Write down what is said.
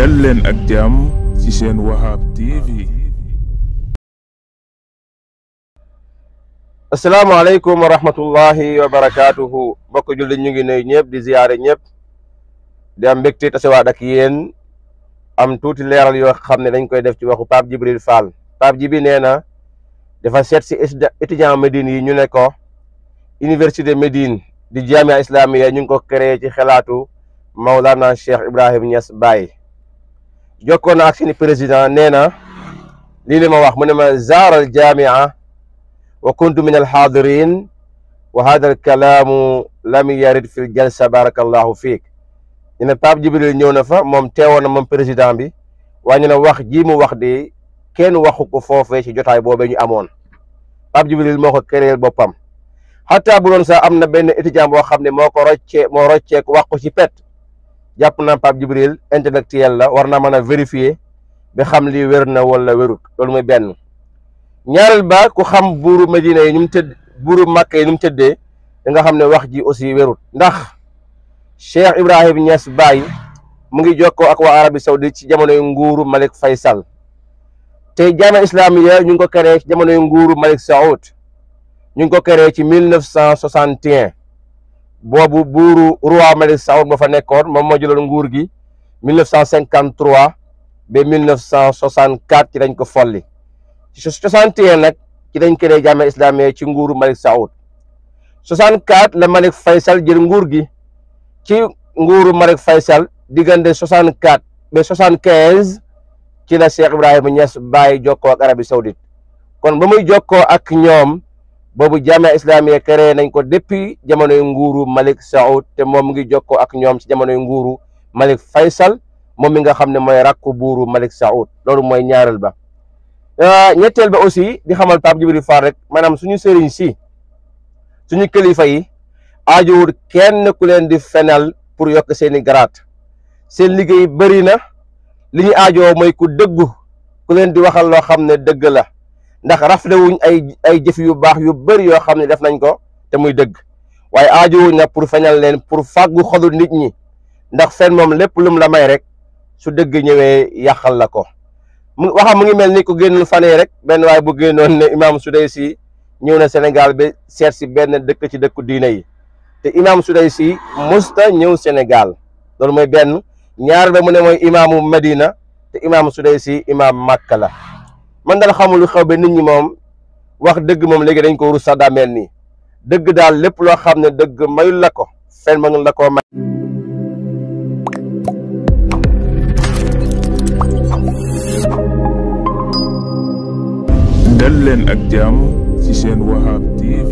dal leen ak jàmm ci seen Wahab TV. asalaamaaleykum wa rahmatullahi wa barakatuhu. mbokk jullit ñu ngi nuyu ñëpp di ziyaare ñëpp di am mbégte tasewaat ak yéen am tuuti leeral yoo xam ne dañ koy def ci waxu Pape Djibril Fall. Pape Djibi nee na dafa seet si étudiant Médine yi ñu ne ko université Médine di jamia islamiya ñu ngi ko créé ci xalaatu Maulana Cheikh Ibrahim Niass Baye. jokkoo na ak seeni président nee na lii li ma wax mu ne ma zaaral jamia wa kuntu min alxaadirin wa hada alkalaamu lam yarid fi ljalsa barakallahu fiik. ñu ne Pape Djibril ñëw na fa moom teewoon na moom président bi waaye ñu ne wax ji mu wax de kenn waxu ko foofee ci jotaay boobee ñu amoon. Pape Djibril moo ko créer boppam xataa bu doon sax am na benn étudiant boo xam ne moo rocceeku wax ko ci pet jàpp naa Pape Djibril intellectuel la war naa mën a vérifier ba xam lii wér na wala wérut. loolu mooy benn. ñaareel ba ku xam buuru Medina yi ñu mu tëdd buuru Makka yi ñu mu tëddee da nga xam ne wax ji aussi wérut ndax Cheikh Ibrahim Niass Baye mu ngi jokkoo ak waa Arabie Saoudite ci jamonoy nguuru Malik Faysal te jaamia islamiya ñu ngi ko créé ci jamonoy nguuru Malik Saoud ñu ngi ko créé ci 1961 boobu buuru roi Malik Saoud ba fa nekkoon moom moo jëloon nguur gi 1953 ba 1964 ci dañ ko folli ci 61 nag ci dañ créé jaamia islamiya ci nguuru Malik Saoud 64 la Malik Faysal jël nguur gi ci nguuru Malik Faysal diggante 64 ba 75 ci la Cheikh Ibrahima Niass Baye jokkoo ak Arabie Saoudite kon ba muy jokkoo ak ñoom boobu jamia islamiya créé nañ ko depuis jamonoy nguuru Malik Saoud te moom mu ngi jokkoo ak ñoom ci jamonoy nguuru Malik Faysal moom mi nga xam ne mooy rakku buuru Malik Saoud. loolu mooy ñaareel ba. ñetteel ba aussi di xamal Pape Djibril Fall rek maanaam suñu sëriñ si suñu kilifa yi aajowul kenn ku leen di fenal pour yokk seeni garaat seen liggéey bëri na li ñu aajoo mooy ku dëggu ku leen di waxal loo xam ne dëgg la ndax raflewuñ ay jëf yu baax yu bëri yoo xam ne def nañ ko te muy dëgg waaye aajowuñ nag pour feñal leen pour fàggu xolu nit ñi ndax fen moom lépp lum la may rek su dëgg ñëwee yàqal la ko. mu ngi mel ni ku génnoon fanee rek benn waaye bu génnoon ne Imam Sudaysi ñëw na Sénégal ba seet si benn dëkk ci dëkku diine yi te Imam Sudaysi musta ñëw Sénégal. loolu mooy benn. ñaar ba mu ne mooy imaamu Medina te Imam Sudaysi imam Makka la. man daal xamul lu xew ba nit ñi moom wax dëgg moom léegi dañ ko rus sax daa mel nii dëgg daal lépp loo xam ne dëgg mayul la ko fen mënul la koo may. dal leen ak jàmm ci seen Wahab TV.